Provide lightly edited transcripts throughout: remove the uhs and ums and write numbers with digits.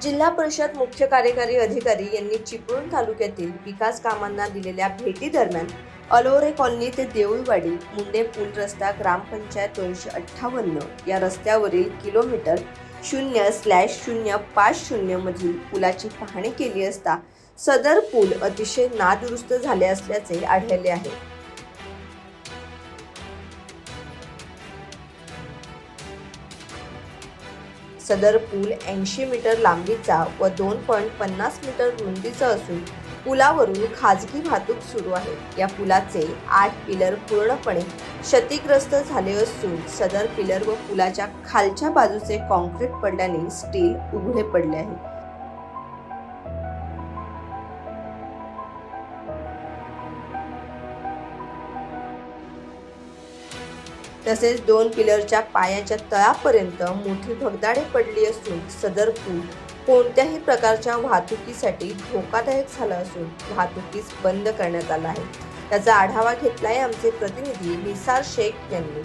जिल्हा परिषद मुख्य कार्यकारी अधिकारी यांनी चिपळूण तालुक्यातील विकास कामांना दिलेल्या भेटी दरम्यान अलोरे कॉलनी ते देऊळवाडी मुंडे पूल रस्ता ग्रामपंचायत 258 या रस्त्यावरील किलोमीटर 0/050 मधील पुलाची पाहणी केली असता सदर पूल अतिशय नादुरुस्त झाले असल्याचे आढळले आहे। सदर पूल 80 मीटर लांबीचा व 2.50 मीटर रुंदीचा असून पुलावरून खाजगी वाहतूक सुरू आहे। या पुलाचे 8 पिलर पूर्णपणे क्षतिग्रस्त झाले असून सदर पिलर व पुलाच्या खालच्या बाजूचे कॉन्क्रीट पडल्याने स्टील उघडे पडले आहे। तसेच 2 पिलरच्या पायाच्या तळापर्यंत मोठी भगदाडे पडली असून सदर पूल कोणत्याही प्रकारच्या वाहतुकीसाठी धोकादायक झाला असून वाहतुकीस बंद करण्यात आला आहे। त्याचा आढावा घेतलाय आमचे प्रतिनिधी निसार शेख यांनी।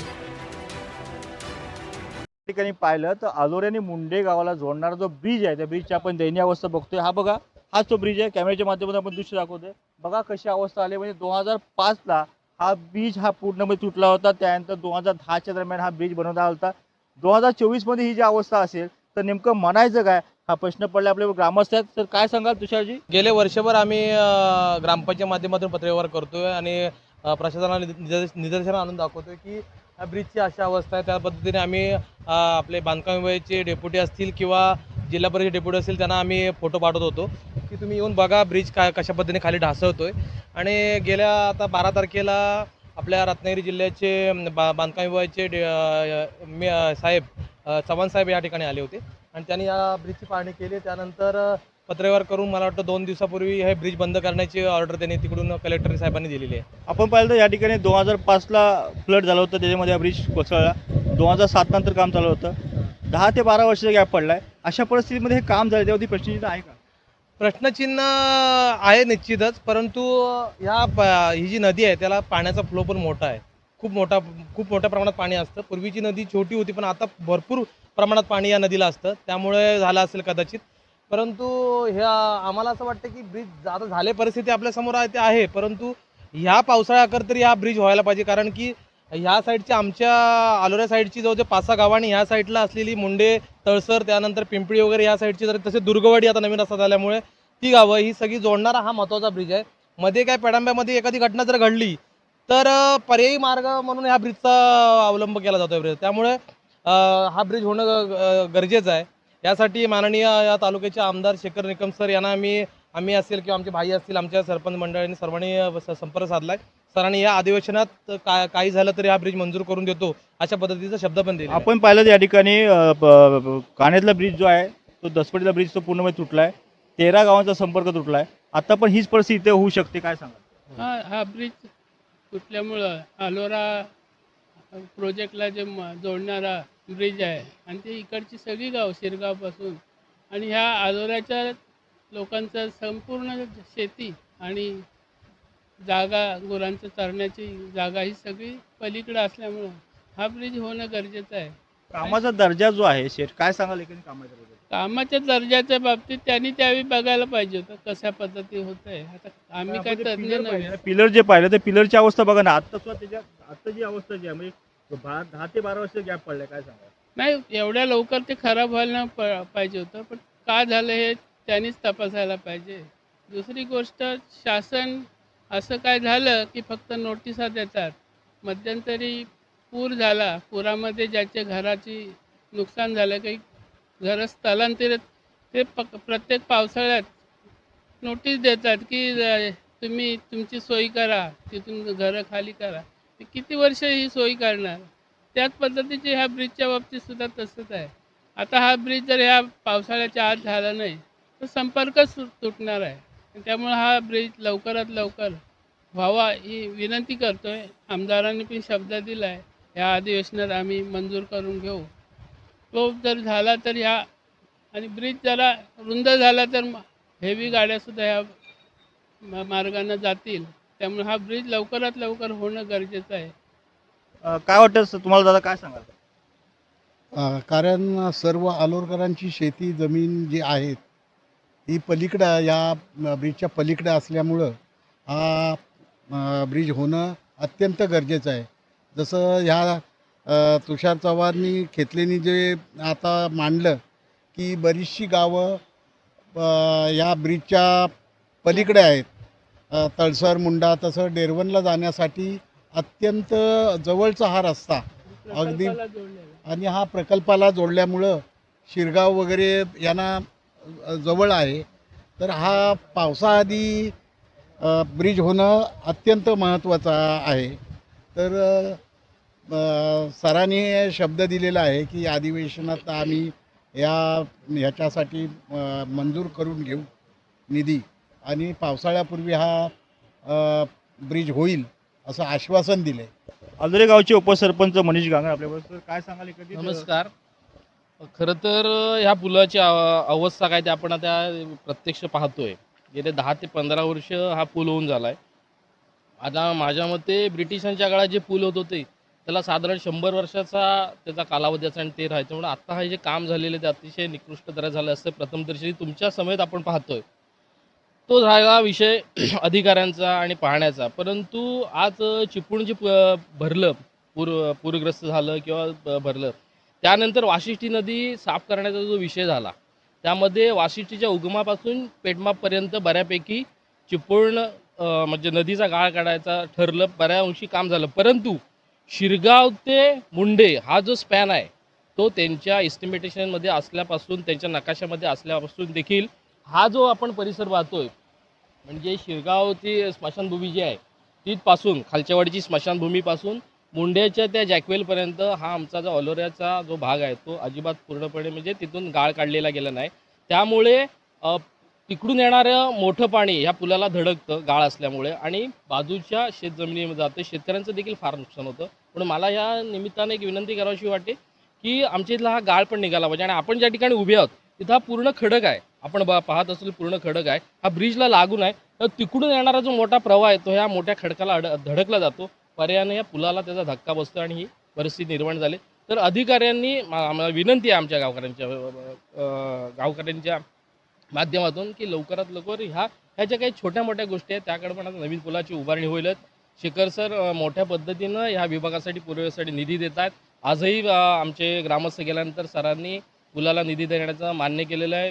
ठिकाणी पाहिलं तर अलोरे आणि मुंडे गावाला जोडणारा जो ब्रिज आहे त्या ब्रिजची आपण दयनीय अवस्था बघतोय। हा बघा, हाच तो ब्रिज आहे। कॅमेऱ्याच्या माध्यमातून आपण दृश्य दाखवतोय। बघा कशी अवस्था आली, म्हणजे 2005 ला हा ब्रिज पूर्णपणे तुटला होता। त्यानंतर 2010च्या दरम्यान हा ब्रिज बनवला होता। 2024 मध्ये ही जी अवस्था असेल तर नेमकं म्हणायचं काय, हा प्रश्न पडला आपल्या ग्रामस्थ आहेत। तर काय सांगाल तुषारजी? गेले वर्षभर आम्ही ग्रामपंचायत माध्यमातून पत्रव्यवहार करतोय आणि प्रशासनाला निदर्शन आणून दाखवतोय की ब्रिजची अशा अवस्था आहे। त्या पद्धतीने आम्ही आपले बांधकाम विभागाचे डेप्युटी असतील किंवा जिल्हा परिषद डेप्युटी असतील त्यांना आम्ही फोटो पाठवत होतो की तुम्ही येऊन बघा ब्रिज कशा पद्धतीने खाली ढासळतोय। आणि गेल्या आता 12 तारखेला आपल्या रत्नागिरी जिल्ह्याचे बांधकाम विभागाचे साहेब चव्हाण साहेब या ठिकाणी आले होते आणि त्यांनी या ब्रिजची पाहणी केली। त्यानंतर पत्रव्यवहार करून मला वाटतं 2 दिवसापूर्वी हे ब्रिज बंद करण्याची ऑर्डर त्यांनी तिकडून कलेक्टर साहेबांनी दिलेली आहे। आपण पाहिलं तर या ठिकाणी 2005 ला फ्लड झालं होतं, त्याच्यामध्ये हा ब्रिज कोसळला। 2007 नंतर काम चालू होतं। 10 ते 12 वर्षाचा गॅप पडलाय। अशा परिस्थितीमध्ये हे काम झालं त्यावरती प्रश्नचिन्ह आहे का? प्रश्नचिन्ह आहे निश्चितच, परंतु ही जी नदी आहे त्याला पाण्याचा फ्लो पण मोठा आहे। खूप मोठ्या प्रमाणात पाणी असतं। पूर्वीची नदी छोटी होती पण आता भरपूर प्रमाणात पाणी या नदीला असतं, त्यामुळे झालं असेल कदाचित। परंतु आम्हाला असं वाटतं की ब्रिज आता झाले परिस्थिती आपल्यासमोर आहे ते आहे, परंतु ह्या पावसाळ्याअखेर तरी हा ब्रिज व्हायला पाहिजे। कारण की ह्या साईडची आमच्या अलोरा साईडची जवळ 5-6 गावांनी ह्या साईडला असलेली मुंडे, तळसर, त्यानंतर पिंपळी वगैरे या साईडची जर तसे दुर्गवाडी आता नवीन रस्ता झाल्यामुळे ती गावं ही सगळी जोडणारा हा महत्त्वाचा ब्रिज आहे। मध्ये काय पेडांब्यामध्ये एखादी घटना जर घडली तर पर्यायी मार्ग म्हणून ह्या ब्रिजचा अवलंब केला जातो ब्रिज, त्यामुळे हा ब्रिज होणं गरजेचं आहे। यासाठी माननीय या तालुक्याचे आमदार शेखर निकम सर यांना आम्ही असेल किंवा आमचे भाई असतील, आमच्या सरपंच मंडळाने सर्वांनी संपर्क साधलाय। सरांनी या अधिवेशनात काही झालं तरी हा ब्रिज मंजूर करून देतो अशा पद्धतीचा शब्द पण दिला। आपण पाहिलं तर या ठिकाणी कानेतला ब्रिज जो आहे तो दसपटीचा ब्रिज तो पूर्णपणे तुटलाय। 13 गावांचा संपर्क तुटलाय। आता पण हीच परिस्थिती होऊ शकते, काय सांगा? हा ब्रिज तुटल्यामुळं अलोरा प्रोजेक्टला जे जोडणारा ब्रिज आहे आणि ते इकडची सगळी गाव शिरगावपासून आणि ह्या अलोऱ्याच्या लोकांचं संपूर्ण शेती आणि जागा, गुरांचं चरण्याची जागा ही सगळी पलीकडे असल्यामुळं हा ब्रिज होणं गरजेचं आहे। कामाचा दर्जा जो आहे शेठ, काय सांगाल एकूण कामाचा दर्जा? कामाच्या दर्जाच्या बाबतीत त्यांनी त्यावेळी बघायला पाहिजे होतं कशा पद्धती होत आहे। आता आम्ही काय तज्ज्ञ नाही। पिलर जे पाहिलं ते पिलरची अवस्था बघा ना, आता जी अवस्था जी आहे म्हणजे 10 ते 12 वर्ष गॅप पडलाय, काय सांगा? नाही, एवढ्या लवकर ते खराब व्हायला पाहिजे होतं, पण का झालं हे त्यांनीच तपासायला पाहिजे। दुसरी गोष्ट, शासन असं काय झालं की फक्त नोटिसा देतात। मध्यंतरी पूर झाला, पुरामध्ये ज्याच्या घराची नुकसान झालं, काही घरं स्थलांतरित, ते प्रत्येक पावसाळ्यात नोटीस देतात की तुम्ही तुमची सोयी करा, तिथून घरं खाली करा। किती वर्ष ही सोयी करणार? त्याच पद्धतीचे ह्या ब्रिजच्या बाबतीत सुद्धा तसंच आहे। आता हा ब्रिज जर ह्या पावसाळ्याच्या आत झाला नाही तर संपर्कच तुटणार आहे। त्यामुळे हा ब्रिज लवकरात लवकर व्हावा ही विनंती करतोय। आमदारांनी पण शब्द दिला आहे ह्या अधिवेशनात आम्ही मंजूर करून घेऊ। तो जर झाला तर आणि ब्रिज जरा रुंद झाला तर हेवी गाड्यासुद्धा ह्या मार्गाने जातील। त्यामुळे हा ब्रिज लवकरात लवकर होणं गरजेचं आहे। काय वाटतं तुम्हाला दादा, काय सांगाल? कारण सर्व आलोरकरांची शेती जमीन जी आहेत ही पलीकडं या ब्रिजच्या पलीकडे असल्यामुळं हा ब्रिज होणं अत्यंत गरजेचं आहे. जसं ह्या तुषार चव्हाणनी खेतलेनी जे आता मांडलं की बरीचशी गावं या ब्रिजच्या पलीकडे आहेत. तळसर मुंडा तसं डेरवनला जाण्यासाठी अत्यंत जवळचा हा रस्ता अगदी प्रकल्पाला जोडलेलं. आणि हा प्रकल्पाला जोडल्यामुळं शिरगाव वगैरे यांना जवळ आहे. तर हा पावसाआधी ब्रिज होणं अत्यंत महत्त्वाचं आहे. तर सरांनी शब्द दिलेला आहे की अधिवेशनात आम्ही ह्याच्यासाठी मंजूर करून घेऊ निधी आणि पावसाळ्यापूर्वी हा ब्रिज होईल असं आश्वासन दिलं आहे. आलोरे गावचे उपसरपंच मनीष गांगर आपल्याबरोबर. सर, काय सांगाल एकंदरीत? नमस्कार. खरं तर ह्या पुलाची अवस्था काय ते आपण आता प्रत्यक्ष पाहतोय. गेले 10 ते 15 वर्ष हा पूल होऊन झाला आहे. आता माझ्या मते ब्रिटिशांच्या काळात जे पूल होत होते त्याला साधारण 100 वर्षाचा त्याचा कालावधी असा आणि ते राहायचं. त्यामुळे आता हे जे काम झालेलं ते अतिशय निकृष्ट दर्जाचं झालं असं प्रथमदर्शनी तुमच्या समेत आपण पाहतोय. तो झाला विषय अधिकाऱ्यांचा आणि पाहण्याचा. परंतु आज चिपळूण जे भरलं, पूरग्रस्त झालं किंवा भरलं, त्यानंतर वाशिष्ठी नदी साफ करण्याचा जो विषय झाला, त्यामध्ये वाशिष्ठीच्या उगमापासून पेटमापर्यंत बऱ्यापैकी चिपळूण म्हणजे नदीचा गाळ काढायचा ठरलं, बऱ्या अंशी काम झालं. परंतु शिरगाव ते मुंडे हा जो स्पॅन आहे तो त्यांच्या इस्टिमेटेशनमध्ये असल्यापासून, त्यांच्या नकाशामध्ये असल्यापासून देखील हा जो आपण परिसर पाहतोय म्हणजे शिरगावची स्मशानभूमी जी आहे तिथपासून खालच्यावाडीची स्मशानभूमीपासून मुंड्याच्या त्या जॅकवेलपर्यंत हा आमचा जो अलोऱ्याचा जो भाग आहे तो अजिबात पूर्णपणे म्हणजे तिथून गाळ काढलेला गेला नाही. त्यामुळे तिकडून येणारं मोठं पाणी ह्या पुलाला धडकतं गाळ असल्यामुळे आणि बाजूच्या शेतजमिनीमध्ये जातं. शेतकऱ्यांचं देखील फार नुकसान होतं. म्हणून मला या निमित्ताने एक विनंती करावीशी वाटते की आमच्या इथला हा गाळ पण निघाला पाहिजे. आणि आपण ज्या ठिकाणी उभे आहोत तिथं हा पूर्ण खडक आहे, आपण पाहत असलेलं पूर्ण खडक आहे, हा ब्रिजला लागून आहे. तर तिकडून येणारा जो मोठा प्रवाह आहे तो ह्या मोठ्या खडकाला धडकला जातो. पर्यायाने या पुलाला त्याचा धक्का बसतो आणि ही परिस्थिती निर्माण झाली. तर अधिकाऱ्यांनी आम्हाला विनंती आहे आमच्या गावकऱ्यांच्या माध्यमातून की लवकरात लवकर ह्या ज्या काही छोट्या मोठ्या गोष्टी आहेत त्याकडे पण आता नवीन पुलाची उभारणी होईलच. शेखर सर मोठ्या पद्धतीनं ह्या विभागासाठी पूर्वेसाठी निधी देत आहेत. आजही आमचे ग्रामस्थ गेल्यानंतर सरांनी पुलाला निधी देण्याचं मान्य केलेलं आहे.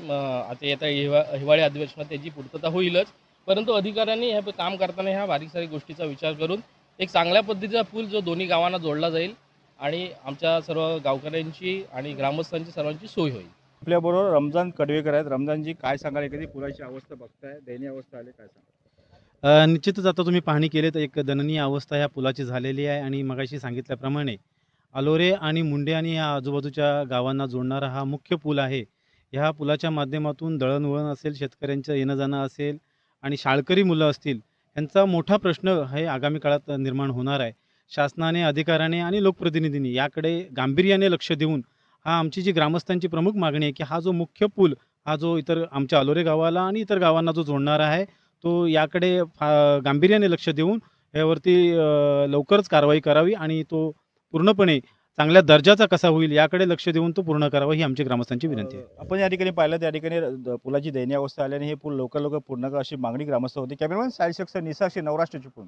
आता येत्या हिवाळी अधिवेशनात त्याची पूर्तता होईलच. परंतु अधिकाऱ्यांनी हे काम करताना ह्या बारीक सारीक गोष्टीचा विचार करून एक चांगल्या पद्धतीचा पूल जो दोन्ही गावांना जोडला जाईल आणि आमच्या सर्व गावकऱ्यांची आणि ग्रामस्थांची सर्वांची सोय होईल. आपल्याबरोबर रमजान कडवेकर आहेत. रमजानजी, काय सांगाल? एखादी पुलाची अवस्था बघताय, दयनीय अवस्था आली, काय सांगाल? निश्चितच आता तुम्ही पाहणी केली तर एक दयनीय अवस्था ह्या पुलाची झालेली आहे. आणि मगाशी सांगितल्याप्रमाणे अलोरे आणि मुंडे आणि या आजूबाजूच्या गावांना जोडणारा हा मुख्य पूल आहे. ह्या पुलाच्या माध्यमातून दळणवळण असेल, शेतकऱ्यांचं येणं जाणं असेल आणि शाळकरी मुलं असतील, यांचा मोठा प्रश्न हे आगामी काळात निर्माण होणार आहे. शासनाने, अधिकाऱ्याने आणि लोकप्रतिनिधींनी याकडे गांभीर्याने लक्ष देऊन हा आमची जी ग्रामस्थांची प्रमुख मागणी आहे की हा जो मुख्य पूल हा जो इतर आमच्या अलोरे गावाला आणि इतर गावांना जो जोडणारा आहे तो याकडे गांभीर्याने लक्ष देऊन यावरती लवकरच कारवाई करावी आणि तो पूर्णपणे चांगल्या दर्जाचा कसा होईल याकडे लक्ष देऊन तो पूर्ण करावा ही आमची ग्रामस्थांची विनंती आहे. आपण या ठिकाणी पाहिलं, त्या ठिकाणी पुलाची दयनीय अवस्था आल्याने हे पूल लवकर पूर्ण करा अशी मागणी ग्रामस्थ होती. कॅमेरामॅन साहिल शेख, निसाक्षी, नवराष्ट्र चिपळूण.